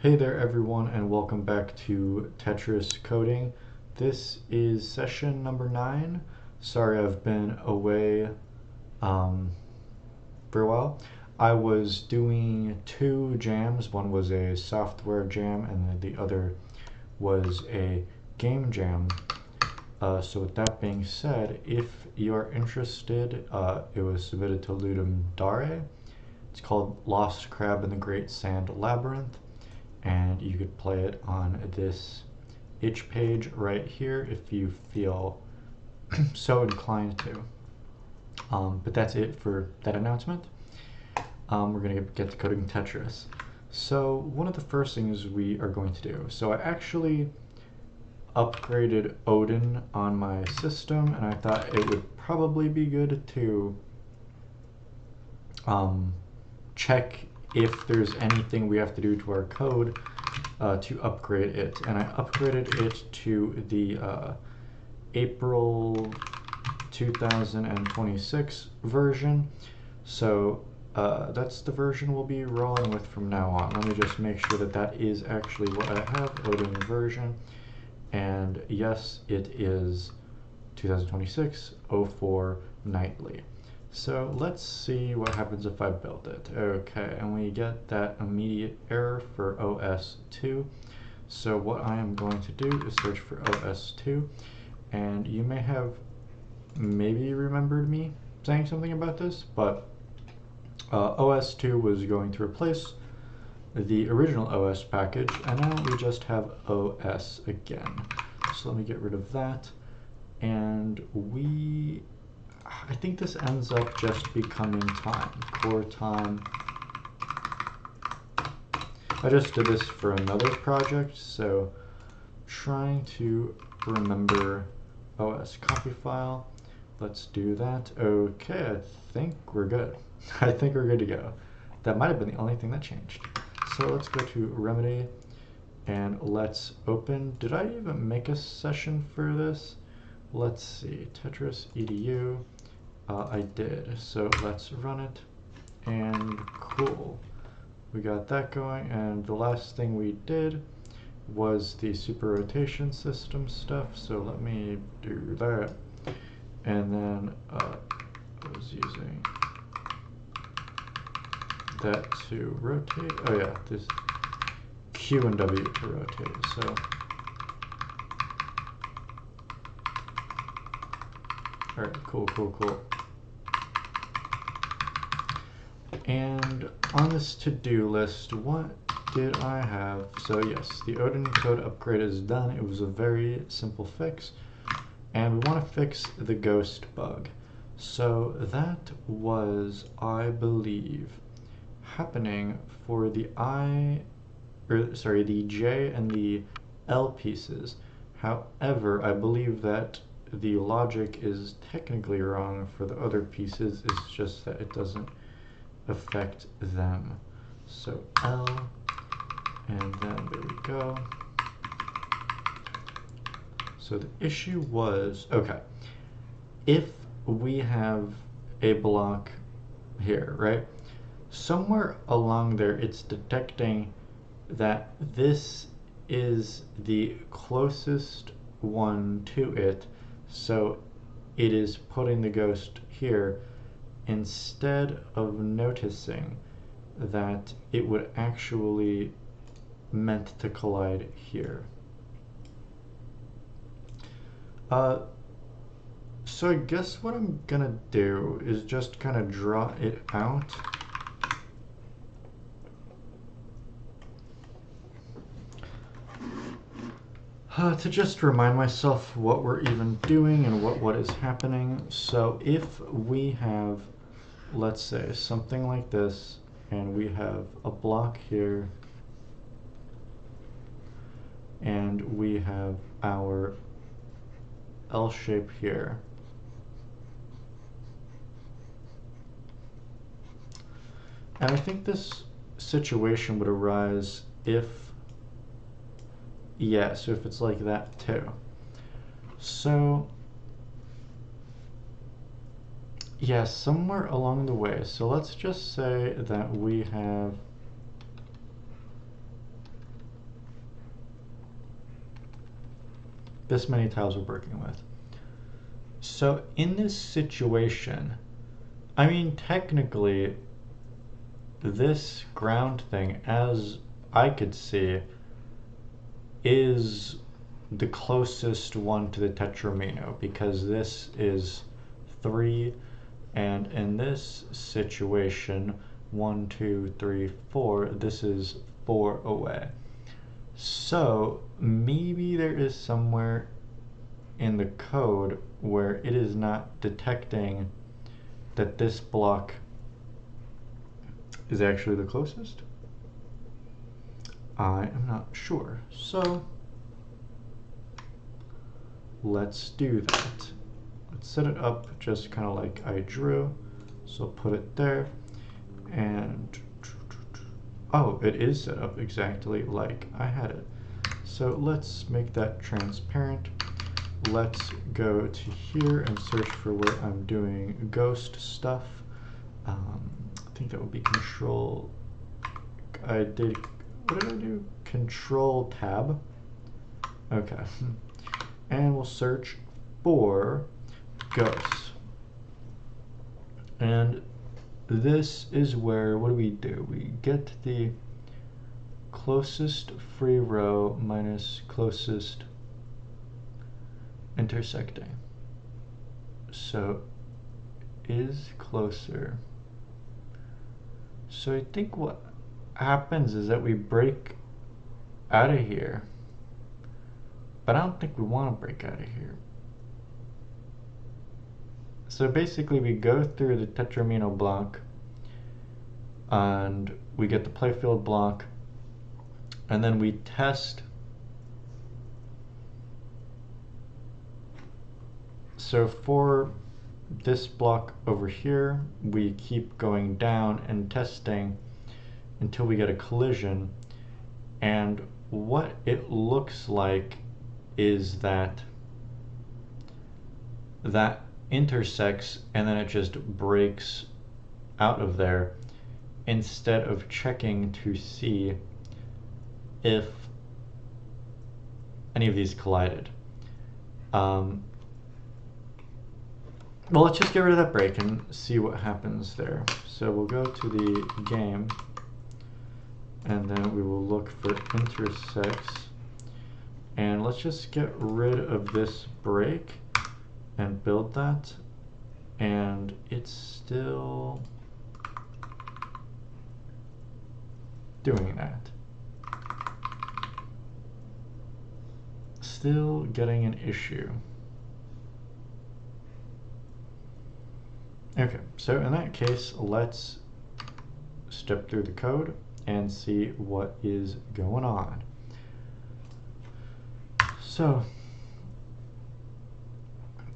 Hey there everyone, and welcome back to Tetris coding. This is session number 9. Sorry I've been away for a while. I was doing 2 jams. One was a software jam and then the other was a game jam. So with that being said, if you're interested, it was submitted to Ludum Dare. It's called Lost Crab in the Great Sand Labyrinth, and you could play it on this itch page right here if you feel so inclined to. But that's it for that announcement. We're going to get to coding Tetris. So one of the first things we are going to do, so I actually upgraded Odin on my system, and I thought it would probably be good to check if there's anything we have to do to our code to upgrade it. And I upgraded it to the April 2026 version. So that's the version we'll be rolling with from now on. Let me just make sure that that is actually what I have, Odin version. And yes, it is 2026-04 nightly. So let's see what happens if I build it. Okay, and we get that immediate error for OS2. So what I am going to do is search for OS2, and you may have maybe remembered me saying something about this, but OS2 was going to replace the original OS package, and now we just have OS again. So let me get rid of that, and I think this ends up just becoming time, core time. I just did this for another project, so trying to remember OS copy file. Let's do that. Okay, I think we're good. I think we're good to go. That might have been the only thing that changed. So let's go to Remedy and let's open. Did I even make a session for this? Let's see, Tetris edu. I did, so let's run it, and cool. We got that going, and the last thing we did was the super rotation system stuff, so let me do that. And then I was using that to rotate. Oh yeah, this Q and W to rotate, so. Alright, cool. And on this to-do list, what did I have? So yes, the Odin code upgrade is done. It was a very simple fix. And we want to fix the ghost bug. So that was, I believe, happening for the the J and the L pieces. However, I believe that the logic is technically wrong for the other pieces. It's just that it doesn't affect them. So L, and then there we go. So the issue was, okay, if we have a block here, right? Somewhere along there it's detecting that this is the closest one to it, so it is putting the ghost here instead of noticing that it would actually meant to collide here. So I guess what I'm gonna do is just kind of draw it out. To just remind myself what we're even doing and what is happening. So if we have, let's say, something like this, and we have a block here, and we have our L shape here. And I think this situation would arise if, yeah, so if it's like that too. So, yeah, somewhere along the way. So let's just say that we have this many tiles we're working with. So in this situation, I mean, technically, this ground thing, as I could see, is the closest one to the tetramino, because this is 3, and in this situation, 1, 2, 3, 4, this is 4 away. So maybe there is somewhere in the code where it is not detecting that this block is actually the closest. I am not sure. So let's do that. Let's set it up just kind of like I drew. So put it there, and oh, it is set up exactly like I had it. So let's make that transparent. Let's go to here and search for where I'm doing ghost stuff. I think that would be control. What did I do? Control tab. Okay. And we'll search for ghosts. And this is where, what do? We get the closest free row minus closest intersecting. So is closer. So I think what happens is that we break out of here, but I don't think we want to break out of here. So basically we go through the tetramino block and we get the playfield block, and then we test. So for this block over here, we keep going down and testing until we get a collision, and what it looks like is that that intersects and then it just breaks out of there, instead of checking to see if any of these collided. Well, let's just get rid of that break and see what happens there. So we'll go to the game, and then we will look for intersects, and let's just get rid of this break and build that, and it's still doing that. Still getting an issue. Okay, so in that case, let's step through the code and see what is going on. So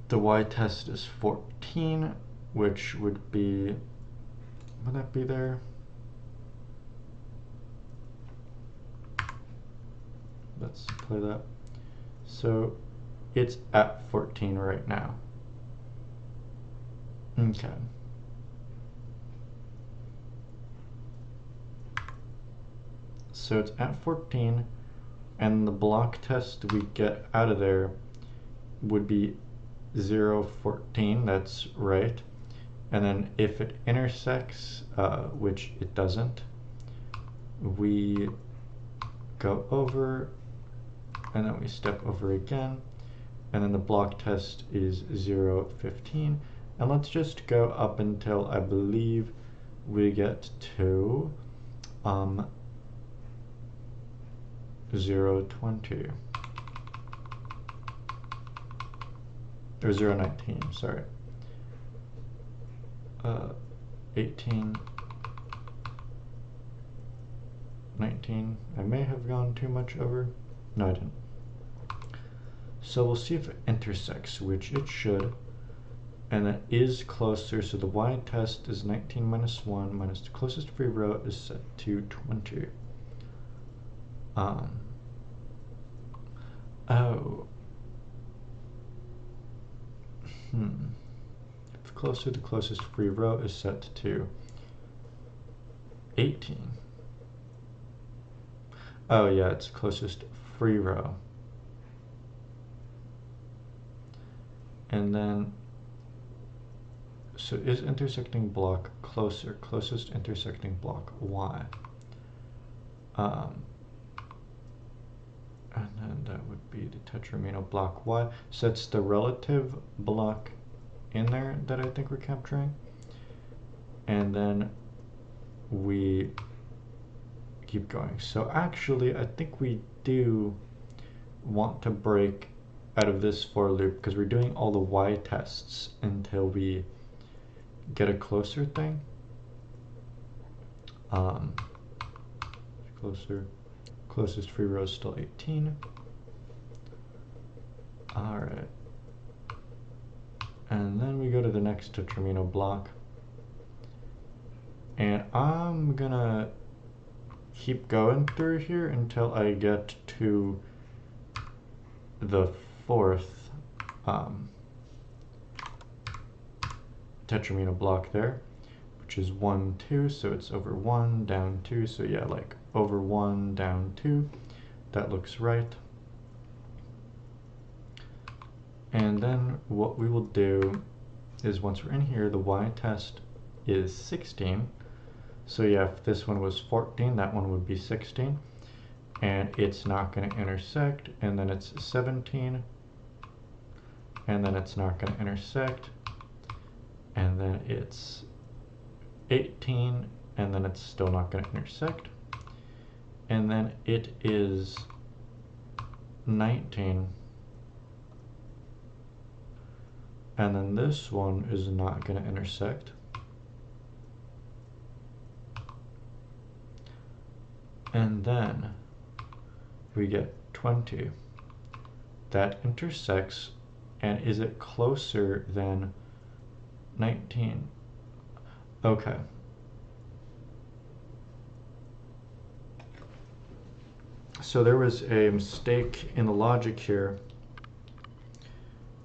the Y test is 14, which would be, would that be there? Let's play that. So it's at 14 right now. Okay. So it's at 14, and the block test we get out of there would be 0, 14, that's right. And then if it intersects, which it doesn't, we go over, and then we step over again, and then the block test is 0, 15. And let's just go up until I believe we get to 0, 20. Or 0, 19, sorry. 18, 19. I may have gone too much over. No, I didn't. So we'll see if it intersects, which it should. And that is closer, so the Y test is 19 minus 1 minus the closest free row is set to 20. Oh. If closer, the closest free row is set to 18. Oh yeah, it's closest free row. And then, so is intersecting block closer? Closest intersecting block Y. And then that would be the tetramino block Y. So that's the relative block in there that I think we're capturing. And then we keep going. So actually, I think we do want to break out of this for loop because we're doing all the Y tests until we get a closer thing. Closest free row is still 18. All right. And then we go to the next tetramino block. And I'm gonna keep going through here until I get to the fourth tetramino block there, which is 1, 2, so it's over 1, down 2, so yeah, like over 1, down 2, that looks right. And then what we will do is once we're in here, the Y test is 16, so yeah, if this one was 14, that one would be 16, and it's not going to intersect, and then it's 17, and then it's not going to intersect, and then it's 18, and then it's still not going to intersect, and then it is 19, and then this one is not going to intersect, and then we get 20. That intersects, and is it closer than 19? Okay. So there was a mistake in the logic here,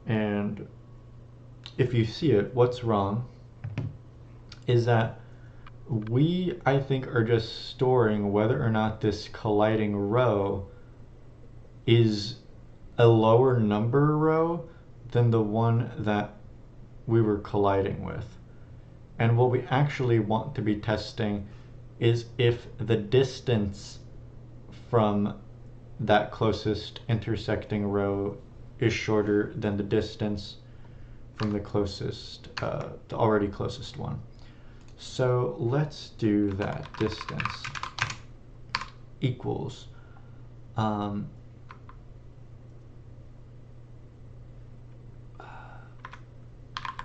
and if you see it, what's wrong is that we, I think, are just storing whether or not this colliding row is a lower number row than the one that we were colliding with. And what we actually want to be testing is if the distance from that closest intersecting row is shorter than the distance from the closest, the already closest one. So let's do that. Distance equals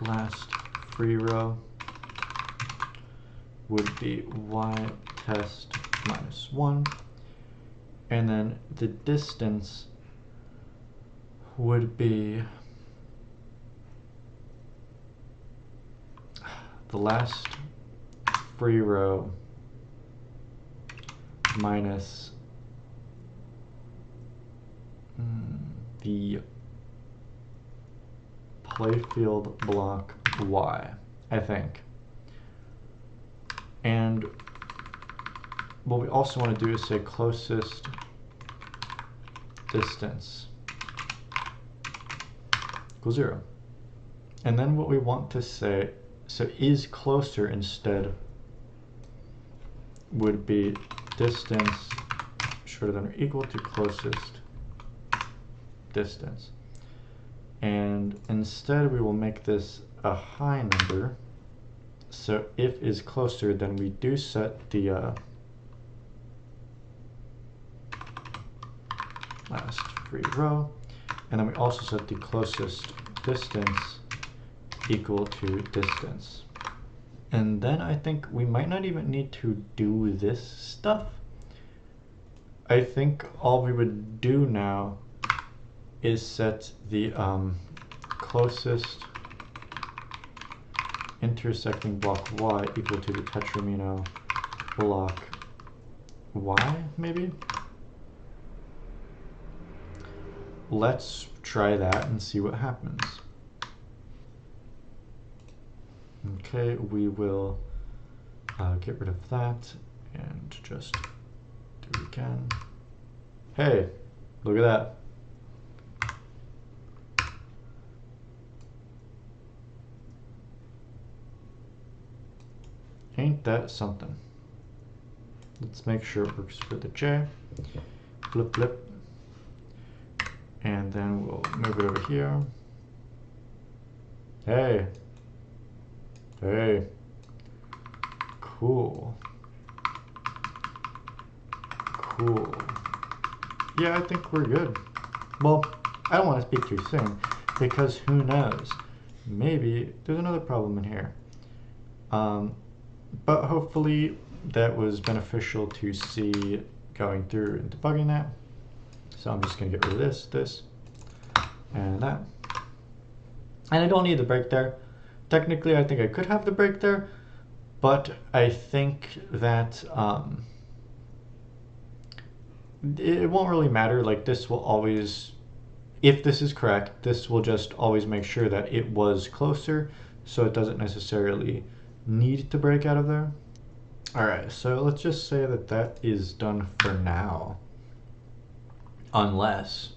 last free row would be Y test minus 1, and then the distance would be the last free row minus the playfield block Y, I think. And what we also want to do is say closest distance equals 0. And then what we want to say, so is closer instead would be distance shorter than or equal to closest distance. And instead we will make this a high number. So if is closer, then we do set the last free row, and then we also set the closest distance equal to distance. And then I think we might not even need to do this stuff. I think all we would do now is set the closest intersecting block Y equal to the tetramino block Y, maybe? Let's try that and see what happens. Okay, we will get rid of that and just do it again. Hey, look at that. Ain't that something? Let's make sure it works for the J. Flip, flip. And then we'll move it over here. Hey. Hey. Cool. Cool. Yeah, I think we're good. Well, I don't want to speak too soon, because who knows? Maybe there's another problem in here. But hopefully that was beneficial to see going through and debugging that. So I'm just going to get rid of this, and that. And I don't need the break there. Technically, I think I could have the break there, but I think that it won't really matter. Like, this will always, if this is correct, this will just always make sure that it was closer, so it doesn't necessarily need to break out of there. Alright, so let's just say that that is done for now, unless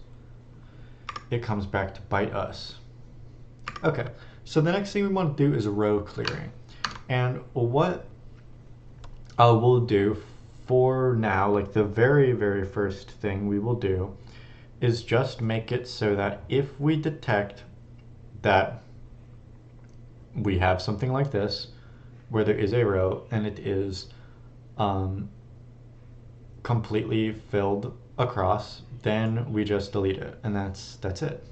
it comes back to bite us. Okay, so the next thing we want to do is row clearing. And what we'll do for now, like the very, very first thing we will do is just make it so that if we detect that we have something like this, where there is a row and it is completely filled across, then we just delete it, and that's it.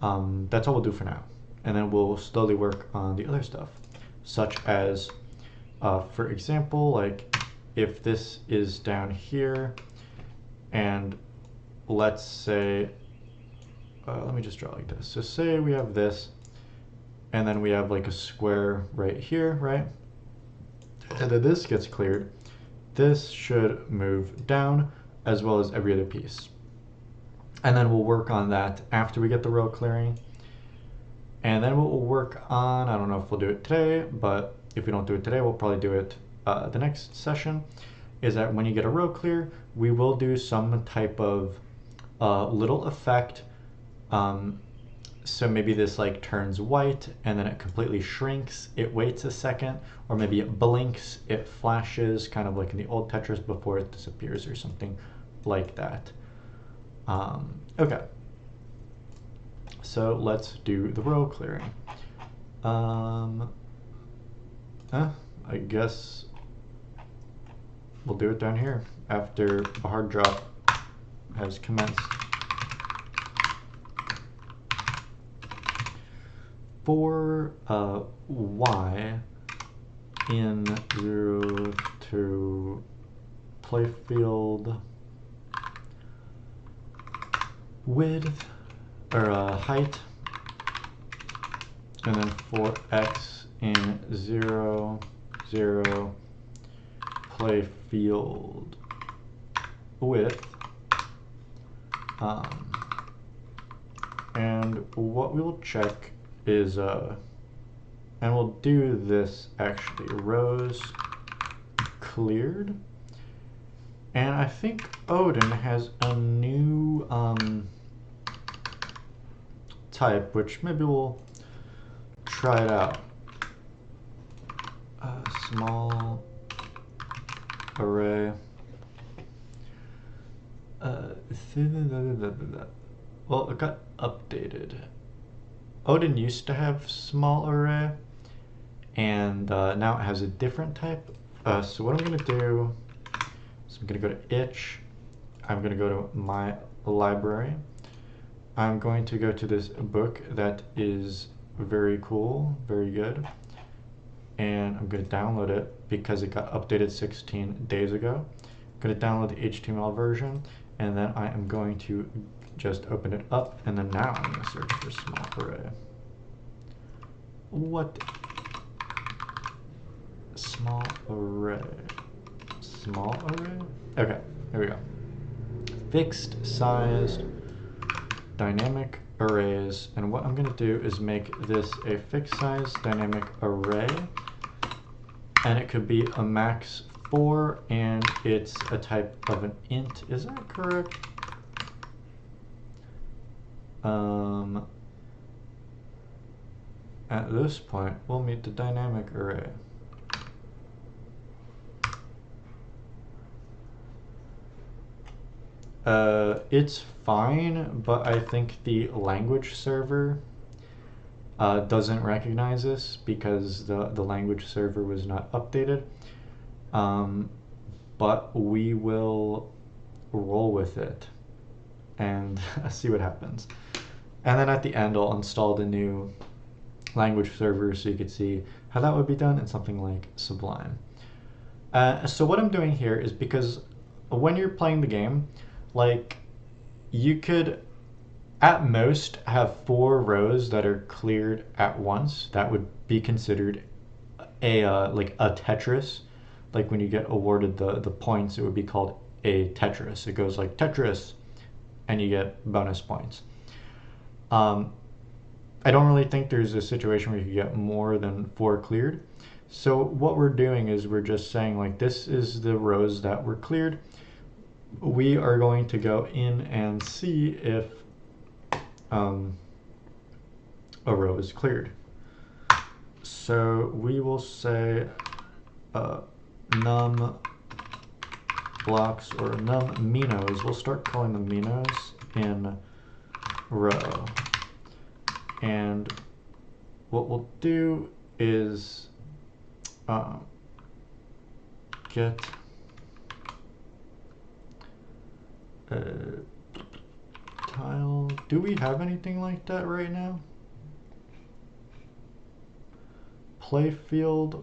That's all we'll do for now, and then we'll slowly work on the other stuff, such as for example, like if this is down here, and let's say let me just draw like this. So say we have this, and then we have like a square right here, right? And then this gets cleared. This should move down, as well as every other piece. And then we'll work on that after we get the row clearing. And then what we'll work on, I don't know if we'll do it today, but if we don't do it today, we'll probably do it the next session, is that when you get a row clear, we will do some type of little effect. So maybe this like turns white and then it completely shrinks, it waits a second, or maybe it blinks, it flashes, kind of like in the old Tetris before it disappears or something like that. Okay, so let's do the row clearing. I guess we'll do it down here after a hard drop has commenced. For y in 0 to playfield width, or height, and then for x in 0, 0 playfield width, and what we will check is, and we'll do this actually, rows cleared, and I think Odin has a new type, which maybe we'll try it out. Small array. Well, it got updated. Odin used to have small array, and now it has a different type. So what I'm going to do is I'm going to go to itch. I'm going to go to my library. I'm going to go to this book that is very cool, very good, and I'm going to download it because it got updated 16 days ago. I'm going to download the HTML version, and then I am going to just open it up, and then now I'm going to search for small array. What? Small array. Small array? Okay, here we go. Fixed sized dynamic arrays, and what I'm going to do is make this a fixed size dynamic array, and it could be a max 4, and it's a type of an int. Is that correct? At this point, we'll meet the dynamic array. It's fine, but I think the language server doesn't recognize this because the language server was not updated. But we will roll with it and see what happens. And then at the end, I'll install the new language server so you could see how that would be done in something like Sublime. So what I'm doing here is because when you're playing the game, like you could at most have 4 rows that are cleared at once. That would be considered a like a Tetris. Like when you get awarded the points, it would be called a Tetris. It goes like Tetris, and you get bonus points. I don't really think there's a situation where you can get more than 4 cleared. So what we're doing is we're just saying like this is the rows that were cleared. We are going to go in and see if a row is cleared. So we will say num blocks or num minos. We'll start calling them minos in row. And what we'll do is get tile. Do we have anything like that right now? Playfield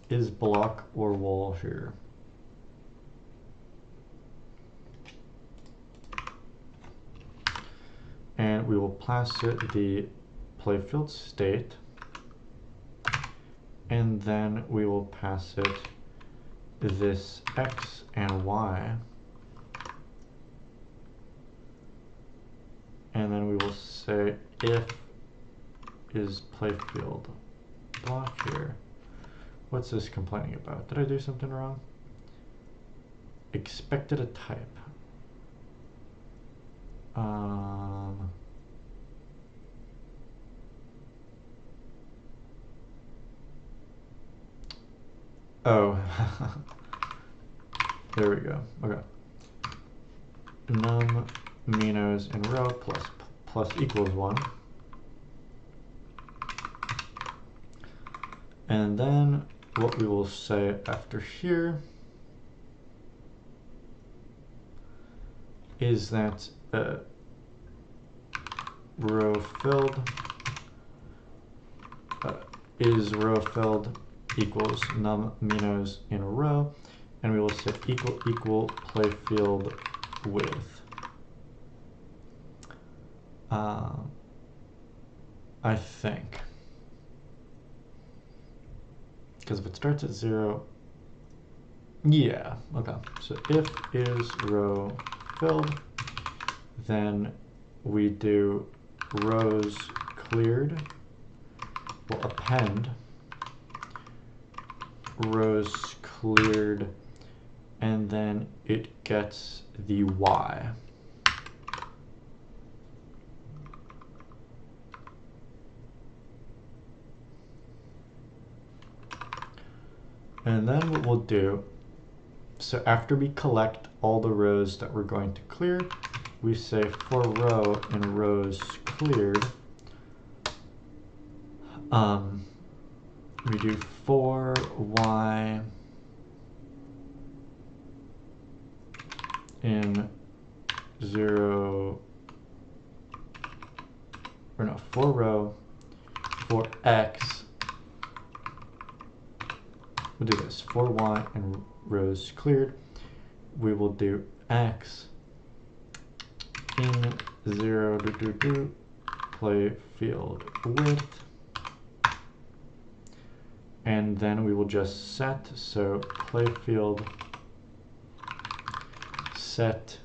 is block or wall here. And we will pass it the playfield state, and then we will pass it this x and y, and then we will say if is playfield block here. What's this complaining about? Did I do something wrong? Expected a type. Oh, there we go. Okay. Num minos in row plus equals 1. And then what we will say after here is that row filled is row filled equals num minos in a row, and we will set equal playfield width. I think, because if it starts at 0, yeah, okay. So if is row filled, then we do rows cleared. We'll append rows cleared, and then it gets the y. And then what we'll do, so after we collect all the rows that we're going to clear, we say for row in rows cleared, we do for y in 0, or no, for row, for x, we'll do this, for y in rows cleared, we will do x in 0 playfield width, and then we will just set, so playfield set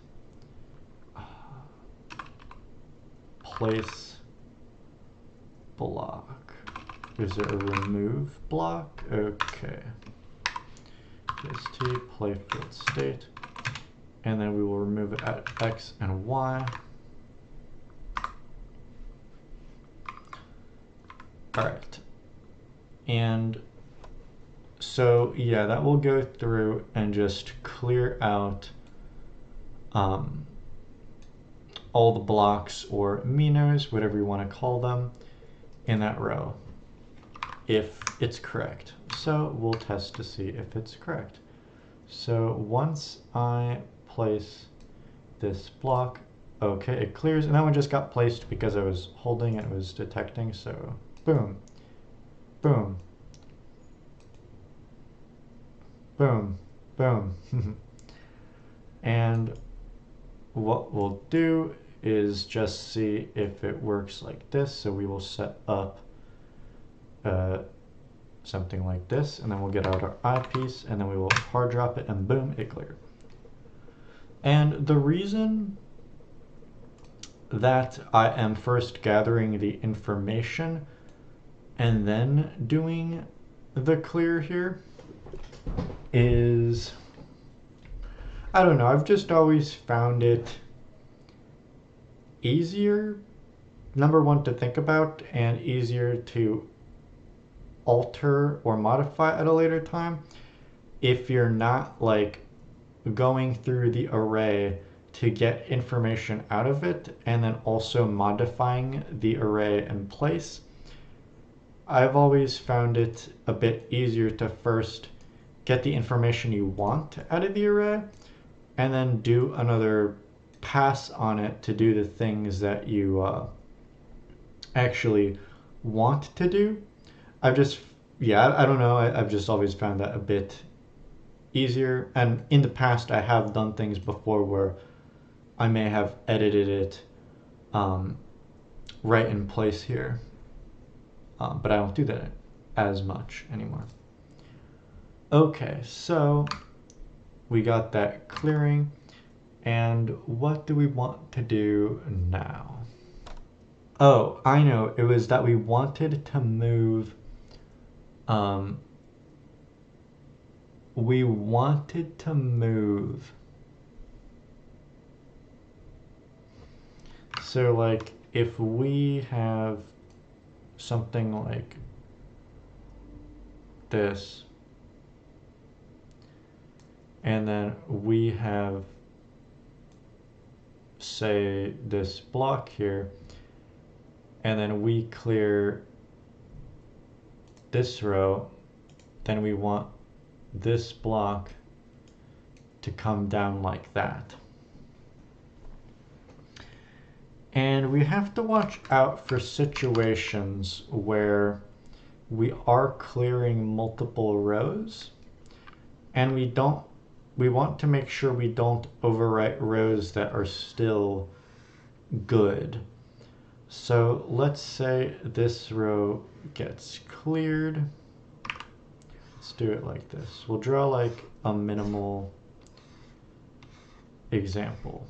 place block. Is there a remove block? Okay. PST playfield state, and then we will remove it at x and y. All right, and So yeah, that will go through and just clear out all the blocks or minos, whatever you want to call them, in that row, if it's correct. So we'll test to see if it's correct. So once I place this block, okay, it clears, and that one just got placed because I was holding it, was detecting, so boom, boom, boom, boom. And what we'll do is just see if it works like this. So we will set up something like this, and then we'll get out our eyepiece, and then we will hard drop it, and boom, it cleared. And the reason that I am first gathering the information and then doing the clear here is, I don't know, I've just always found it easier, number one, to think about, and easier to alter or modify at a later time if you're not like going through the array to get information out of it and then also modifying the array in place. I've always found it a bit easier to first get the information you want out of the array and then do another pass on it to do the things that you actually want to do. I've just, yeah, I don't know, I've just always found that a bit easier. And in the past, I have done things before where I may have edited it right in place here, but I don't do that as much anymore. Okay, so we got that clearing, and what do we want to do now? Oh, I know, it was that we wanted to move, we wanted to move, so like if we have something like this, and then we have, say, this block here, and then we clear this row, then we want this block to come down like that. And we have to watch out for situations where we are clearing multiple rows, and we want to make sure we don't overwrite rows that are still good. So let's say this row gets cleared. Let's do it like this. We'll draw like a minimal example.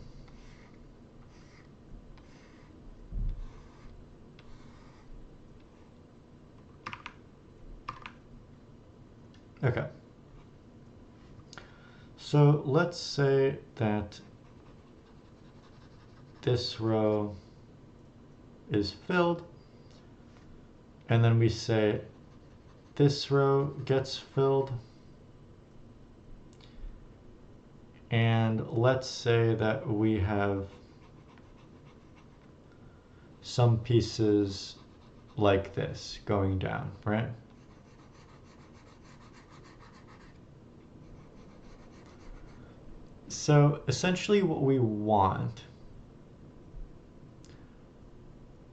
Okay. So let's say that this row is filled, and then we say this row gets filled, and let's say that we have some pieces like this going down, right? So essentially what we want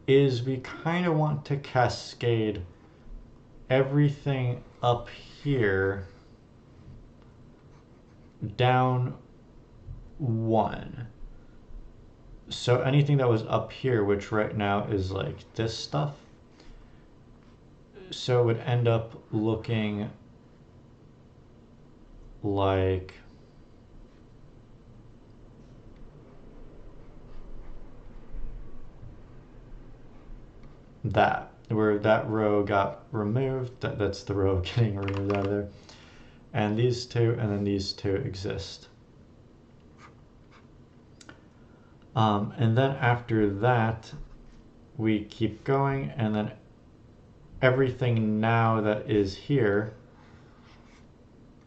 is we kind of want to cascade everything up here down one. So anything that was up here, which right now is like this stuff, so it would end up looking like that, where that row got removed, that's the row getting removed out of there, and these two, and then these two exist. And then after that, we keep going, and then everything now that is here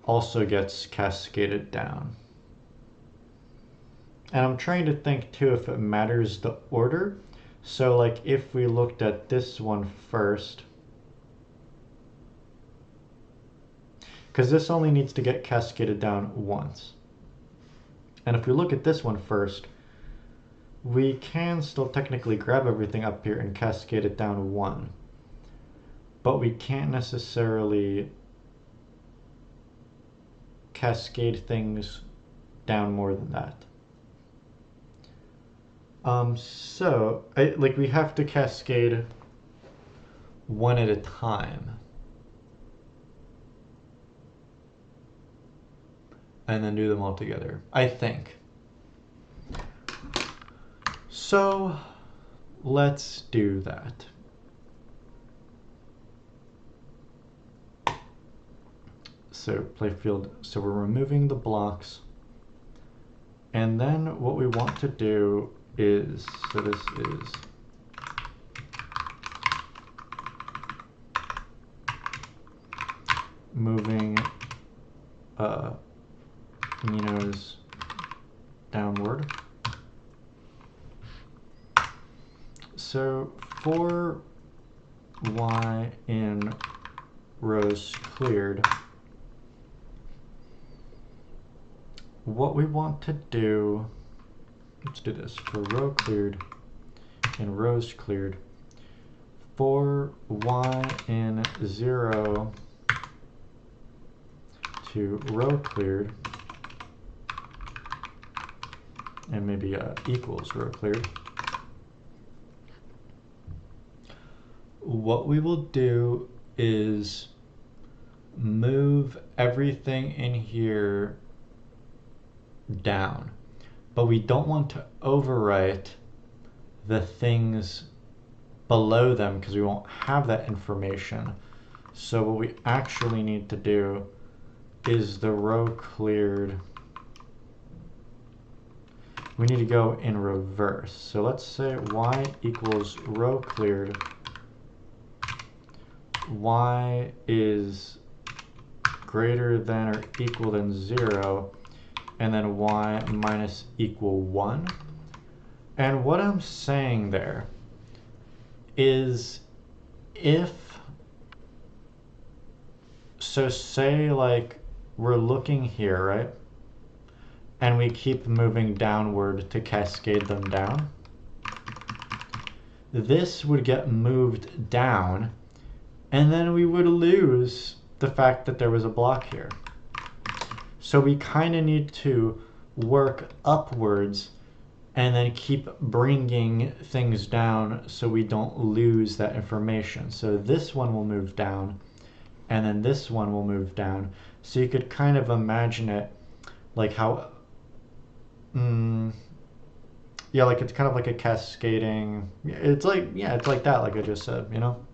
also gets cascaded down. And I'm trying to think too if it matters the order. So like if we looked at this one first, because this only needs to get cascaded down once. And if we look at this one first, we can still technically grab everything up here and cascade it down one. But we can't necessarily cascade things down more than that. So we have to cascade one at a time. And then do them all together, I think. So let's do that. So playfield, so we're removing the blocks. And then what we want to do is, so this is moving Minos downward. So for y in rows cleared, what we want to do, let's do this, for row cleared and rows cleared, for y in 0 to row cleared, and maybe equals row cleared, what we will do is move everything in here down, but we don't want to overwrite the things below them because we won't have that information. So what we actually need to do is the row cleared, we need to go in reverse. So let's say y equals row cleared, y is greater than or equal than 0, and then y minus equal 1. And what I'm saying there is if, so say like we're looking here, right? And we keep moving downward to cascade them down. This would get moved down, and then we would lose the fact that there was a block here. So we kind of need to work upwards and then keep bringing things down so we don't lose that information. So this one will move down, and then this one will move down. So you could kind of imagine it like how, yeah, like it's kind of like a cascading, it's like, yeah, it's like that, like I just said, you know?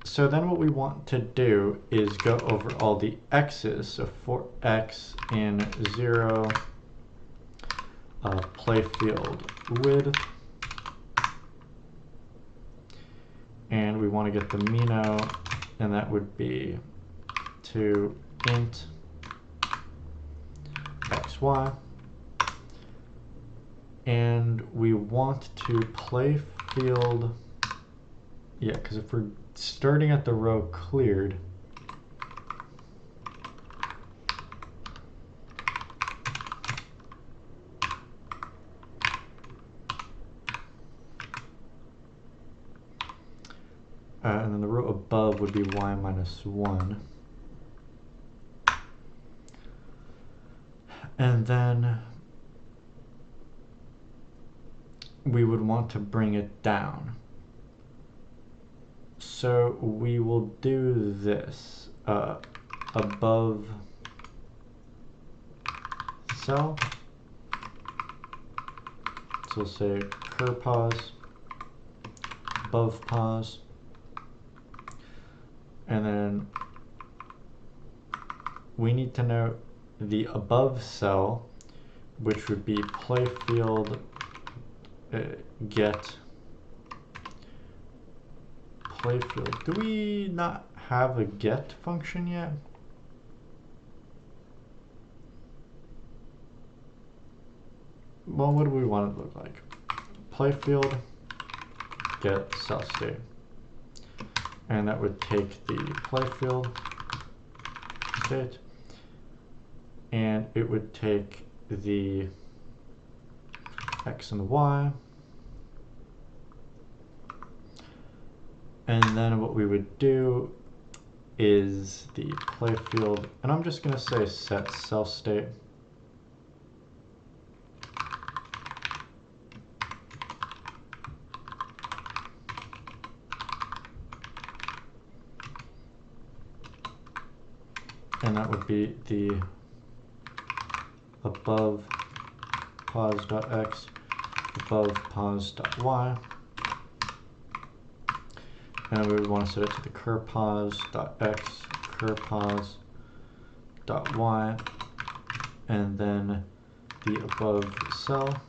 So then what we want to do is go over all the x's. So for x in 0, playfield width, and we want to get the Mino, and that would be to int xy, and we want to playfield, yeah, because if we're starting at the row cleared, and then the row above would be y minus 1. And then we would want to bring it down. So we will do this above cell. So we'll say cur pause, above pause, and then we need to know the above cell, which would be playfield get playfield. Do we not have a get function yet. Well, what do we want it to look like? Playfield get cell state. And that would take the playfield state, and it would take the X and the Y, and then what we would do is the playfield, and I'm just going to say set cell state. And that would be the above pos.x, above pos.y. And we would want to set it to the curpos.x, curpos.y, and then the above cell.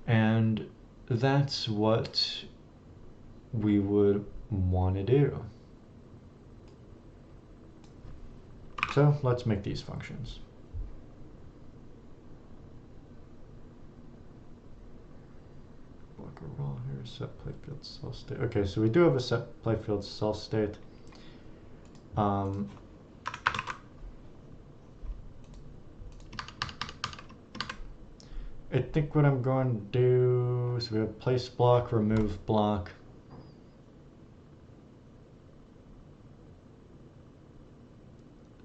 And that's what we would want to do. So let's make these functions. Block a roll here, set playfield cell state. Okay, so we do have a set playfield cell state. I think what I'm going to do, so we have place block, remove block.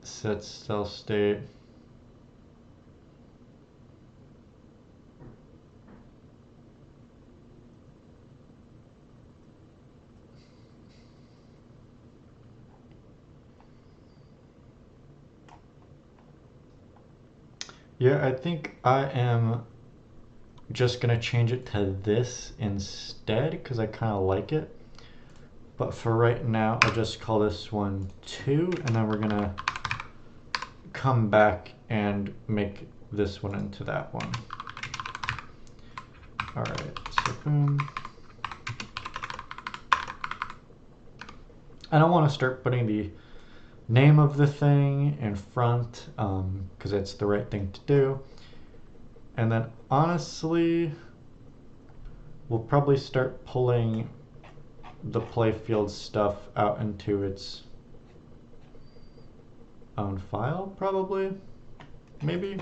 Set cell state. Yeah, I think I am just going to change it to this instead because I kind of like it. But for right now, I'll just call this one 2, and then we're going to come back and make this one into that one. All right, so boom. And I want to start putting the name of the thing in front because it's the right thing to do. And then honestly, we'll probably start pulling the playfield stuff out into its own file, probably. Maybe.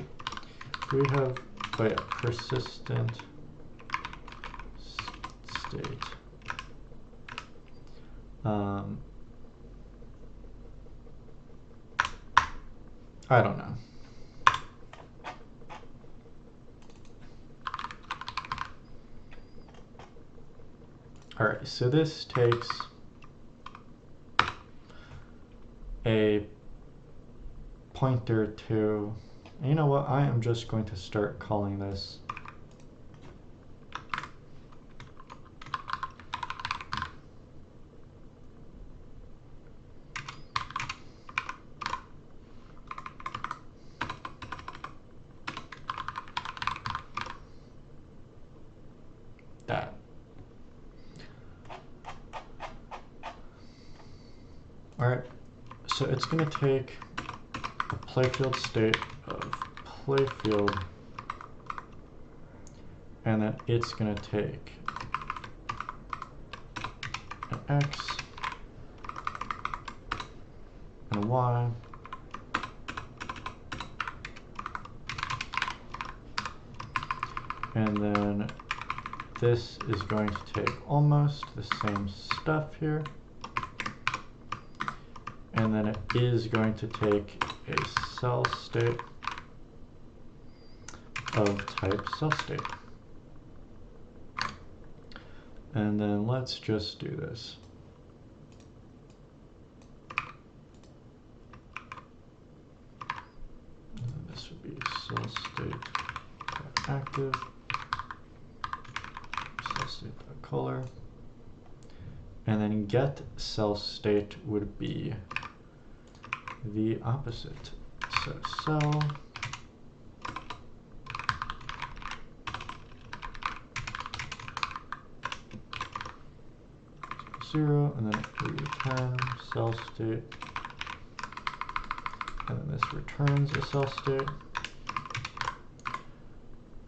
We have persistent state. I don't know. All right, so this takes a pointer to, you know what, I am just going to start calling this that. All right, so it's going to take a playfield state of playfield, and then it's going to take an X and a Y, and then this is going to take almost the same stuff here. And then it is going to take a cell state of type cell state. And then let's just do this. And this would be cell state active, cell state color. And then get cell state would be the opposite. So cell 0, and then we return cell state, and then this returns a cell state.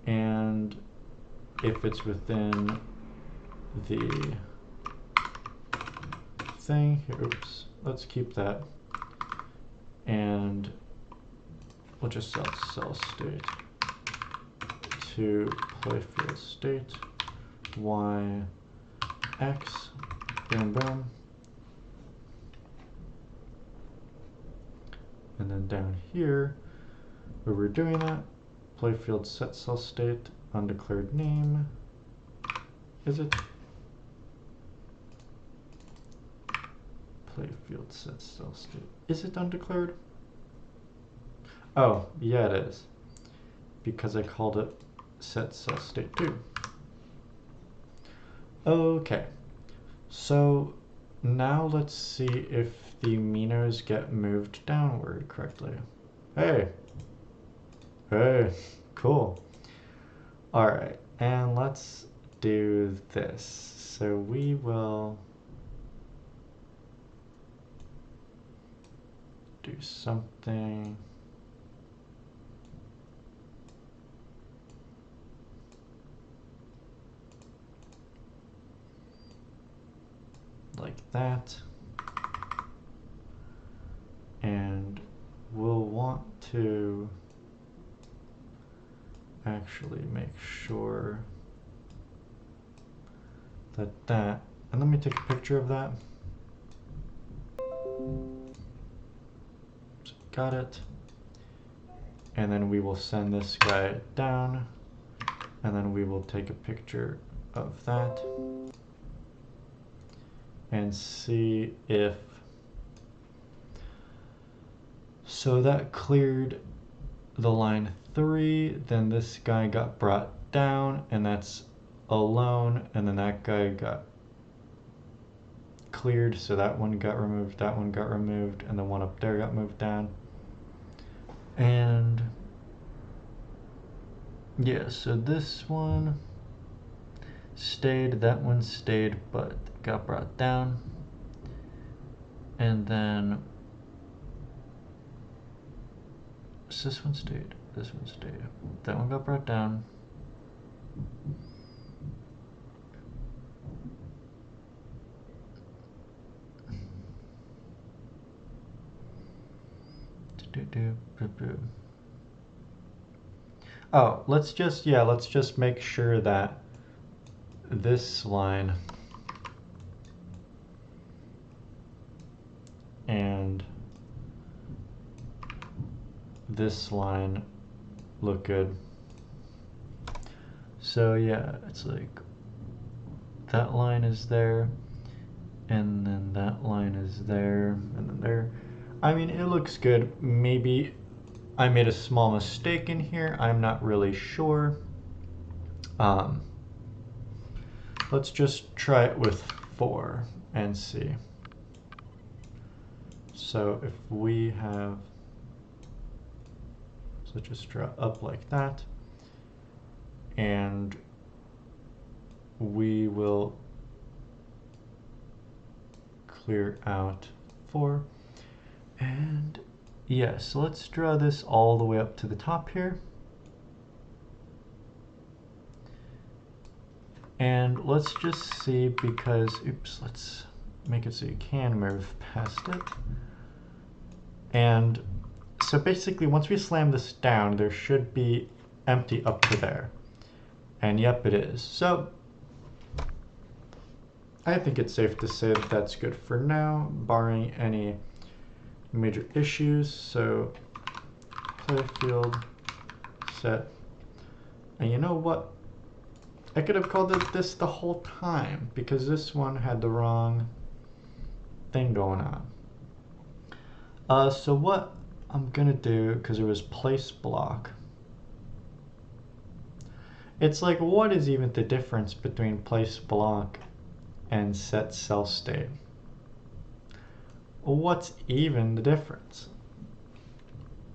And if it's within the thing, oops, let's keep that. And we'll just set cell state to playfield state, y, x, boom, boom. And then down here, where we're doing that, playfield set cell state, undeclared name. Is it? Playfield set cell state. Is it undeclared? Oh, yeah it is. Because I called it set cell state 2. Okay. So now let's see if the minos get moved downward correctly. Hey. Hey, cool. Alright, and let's do this. So we will do something like that. And we'll want to actually make sure that, and let me take a picture of that. So got it. And then we will send this guy down, and then we will take a picture of that and see if, so that cleared the line 3, then this guy got brought down, and that's alone, and then that guy got cleared, so that one got removed, that one got removed, and the one up there got moved down. And yeah, so this one stayed, that one stayed, but got brought down. And then so this one stayed, this one stayed, that one got brought down. Oh, let's just make sure that this line and this line look good. So yeah, it's like that line is there, and then that line is there, and then there. I mean, it looks good. Maybe I made a small mistake in here. I'm not really sure. Let's just try it with 4 and see. So if we have, so just draw up like that, and we will clear out 4. And yeah, so let's draw this all the way up to the top here. And let's just see, because, oops, let's make it so you can move past it. And so basically, once we slam this down, there should be empty up to there. And yep, it is. So I think it's safe to say that that's good for now, barring any major issues. So playfield set, and you know what? I could have called it this the whole time, because this one had the wrong thing going on. So what I'm gonna do, because it was place block, it's like, what is even the difference between place block and set cell state? What's even the difference?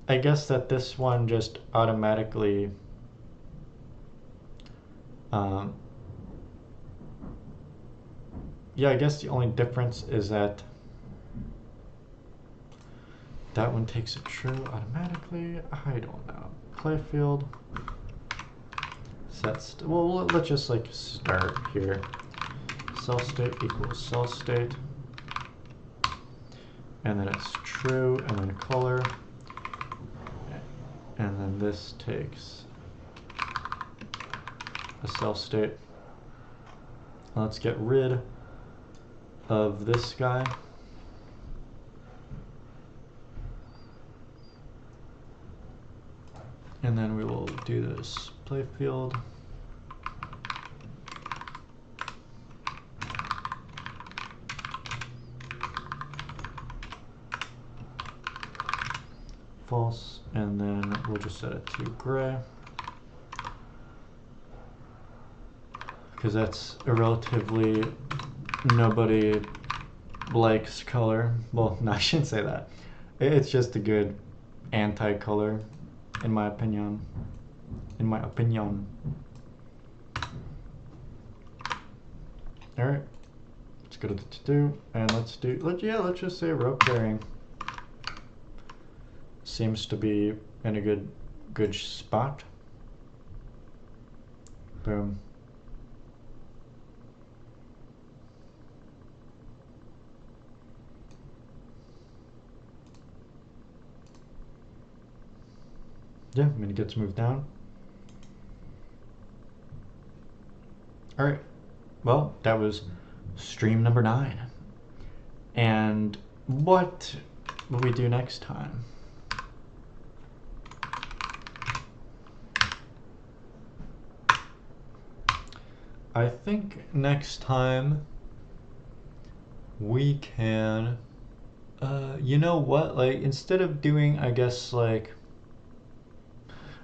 I guess that this one just automatically yeah, I guess the only difference is that that one takes it true automatically. I don't know. Playfield. Well, let's just like start here. Cell state equals cell state. And then it's true, and then color. And then this takes a cell state. Let's get rid of this guy. And then we will do this playfield. False, and then we'll just set it to gray, because that's a relatively nobody likes color. Well, no, I shouldn't say that. It's just a good anti-color, in my opinion. All right, let's go to the to-do, and let's just say rope bearing. Seems to be in a good spot. Boom. Yeah, I'm gonna get to move down. All right. Well, that was stream number 9. And what will we do next time? I think next time we can, you know what, like instead of doing, I guess like,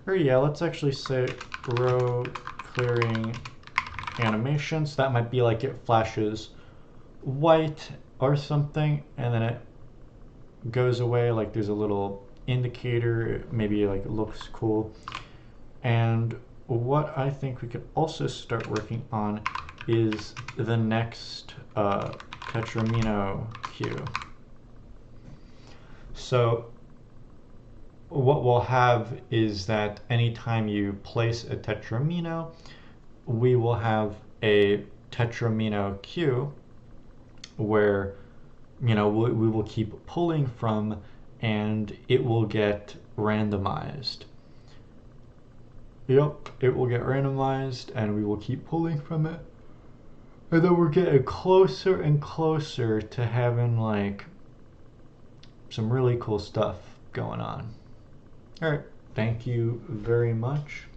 or yeah, let's actually say row clearing animations. That might be like it flashes white or something, and then it goes away, like there's a little indicator, maybe like it looks cool. And what I think we could also start working on is the next tetramino queue. So what we'll have is that anytime you place a tetramino, we will have a tetramino queue where, you know, we will keep pulling from, and it will get randomized. Yep, it will get randomized, and we will keep pulling from it. And then we're getting closer and closer to having like some really cool stuff going on. All right, thank you very much.